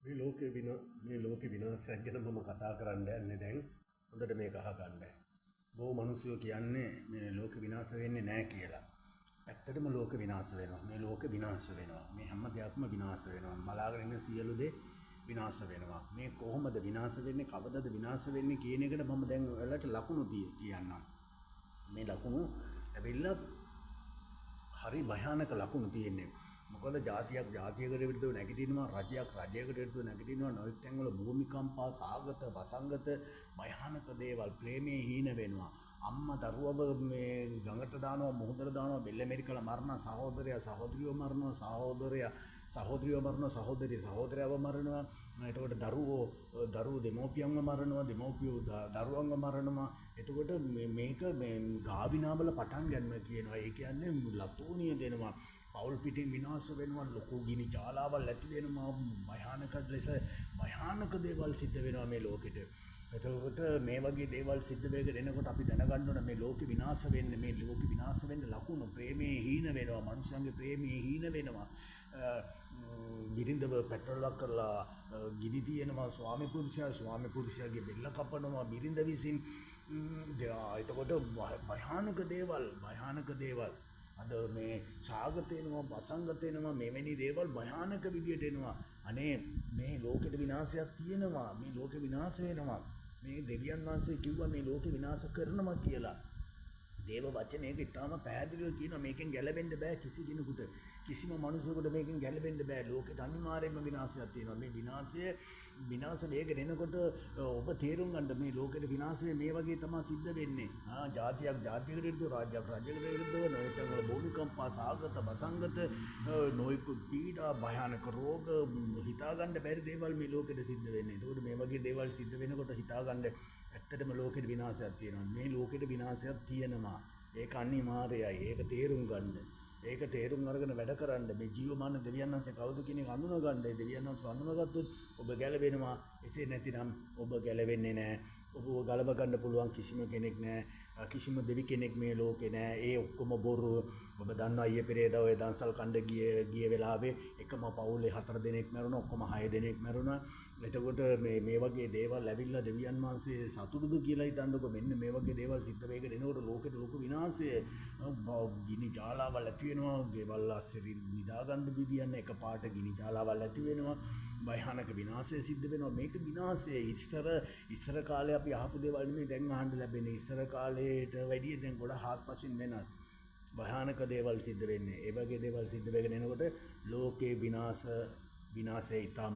මේ ලෝකේ විනාශයක් ගැන මම කතා කරන්න යන්නේ දැන්. හොඳට මේක අහගන්න. බොහෝ මිනිස්සු කියන්නේ මේ ලෝකේ විනාශ වෙන්නේ නැහැ කියලා. ඇත්තටම ලෝක විනාශ වෙනවා. මේ ලෝක විනාශ වෙනවා. මේ හැම දෙයක්ම විනාශ වෙනවා. බලාගෙන ඉන්න සියලු දේ විනාශ වෙනවා. මේ කොහොමද විනාශ වෙන්නේ? කවදද විනාශ වෙන්නේ කියන එකට මම දැන් ඔයාලට ලකුණු කියන්නම්. මේ ලකුණු ලැබිලා හරි භයානක ලකුණු තියෙන්නේ. මොකද ජාතියක් ජාතියකට විරුද්ධව නැගිටිනවා, රජයක් රජයකට විරුද්ධව නැගිටිනවා, නොයෙක් තැන්වල භූමිකම්පා, සාගත, වසංගත භයානක දේවල්, ප්‍රේමයේ හීන වෙනවා. අම්මා දරුවව මේ ගඟට දානවා, මුහුදට දානවා, බෙල්ල මෙරිකලා මරනවා, සහෝදරයා සහෝදරියව මරනවා, සහෝදරියව මරනවා, සහෝදරයව මරනවා. එතකොට දරුවෝ දෙමෝපියන්ව මරනවා, දෙමෝපියෝ දරුවන්ව මරනවා. එතකොට මේක මේ ගාවිනාවල පටන් ගන්න කියනවා. ඒ කියන්නේ ලතෝනිය දෙනවා. පවුල් පිටින් විනාශ වෙනවා, ලොකු ගිනි ජාලාවල් ඇති වෙනවා, භයානක ලෙස භයානක දේවල් සිද්ධ වෙනවා මේ ලෝකෙට. එතකොට මේ වගේ දේවල් සිද්ධ වෙගෙන එනකොට අපි දැනගන්න ඕන මේ ලෝකෙ විනාශ වෙන්නේ, මේ ලෝකෙ විනාශ වෙන්න ලකුණු ප්‍රේමයේ හීන වෙනවා, මනුස්සයන්ගේ ප්‍රේමයේ හීන වෙනවා. බිරිඳව පෙට්‍රෝලක් කරලා ගිනි තියනවා, ස්වාමි පුරුෂයාගේ බෙල්ල කපනවා බිරිඳ විසින්. එතකොට භයානක දේවල් අද මේ සාගත වෙනවා, වසංගත වෙනවා, මෙවැනි දේවල් භයානක විදියට එනවා. අනේ මේ ලෝකෙට විනාශයක් තියෙනවා, මේ ලෝකෙ විනාශ වෙනවා. මේ දෙවියන් වහන්සේ කිව්වා මේ ලෝකෙ විනාශ කරනවා කියලා. දේව වචනයක ඉතාම පැහැදිලිව කියනවා මේකෙන් ගැලවෙන්න බෑ කිසි කෙනෙකුට. කිසිම මනුස්සයෙකුට මේකෙන් ගැලවෙන්න බෑ. ලෝකෙට අනිවාර්යයෙන්ම විනාශයක් තියෙනවා. මේ විනාශ වේගන එනකොට ඔබ තේරුම් ගන්න මේ ලෝකෙට විනාශය මේ වගේ තමයි සිද්ධ වෙන්නේ. ජාතියක් ජාතියකට විරුද්ධව, රාජ්‍යයක් රාජ්‍යයකට විරුද්ධව, නොයෙක් භූමිකම්පා, සාගත, වසංගත, නොයෙකුත් පීඩා, භයානක රෝග, හිතා ගන්න බැරි දේවල් මේ ලෝකෙට සිද්ධ වෙන්නේ. ඒකෝට මේ වගේ දේවල් සිද්ධ වෙනකොට හිතා ගන්න ඇත්තටම ලෝකෙට විනාශයක් තියෙනවා. මේ ලෝකෙට විනාශයක් තියෙනවා. ඒක අනිවාර්යයි. ඒක තේරුම් ගන්න. ඒක තේරුම් අරගෙන වැඩ කරන්න. මේ ජීවමාන දෙවියන් වහන්සේ කවුද කියන එක හඳුනා ගන්න. දෙවියන් වහන්සේ හඳුනාගත්තොත් ඔබ ගැලවෙනවා. එසේ නැතිනම් ඔබ ගැලවෙන්නේ නැහැ. ඔබ ගලව ගන්න පුළුවන් කිසිම කෙනෙක් නැහැ. කිසිම දෙවි කෙනෙක් මේ ලෝකේ නැහැ. ඒ ඔක්කොම බොරු. ඔබ දන්නවා ඊයේ පෙරේදා ඔය දන්සල් කණ්ඩ ගිය වෙලාවේ එකම පවුලේ 4 දෙනෙක් මැරුණා. ඔක්කොම 6 දෙනෙක් මැරුණා. එතකොට මේ වගේ දේවල් ඇවිල්ලා දෙවියන් වහන්සේ සතුටුද කියලා හිතන්නකො. මෙන්න මේ වගේ දේවල් සිද්ධ වෙගෙන එනකොට ලෝකෙට ලොකු විනාශය, ගිනි ජාලාවල් ඇති වෙනවා. ගෙවල් අස්සේ නිදා ගන්න බිදියන්න එකපාරට ගිනි ජාලාවල් ඇති වෙනවා. භයානක විනාශය සිද්ධ වෙනවා. මේක විනාශය ඉස්සර කාලේ අපි අහපු දේවල් නෙමෙයි දැන් අහන්න ලැබෙන්නේ. ඉස්සර කාලේට වැඩිය දැන් ගොඩ හාත්පසින් වෙනත් භයානක දේවල් සිද්ධ වෙන්නේ. ඒ වගේ දේවල් සිද්ධ වෙගෙන එනකොට ලෝකේ විනාශය ඉතාම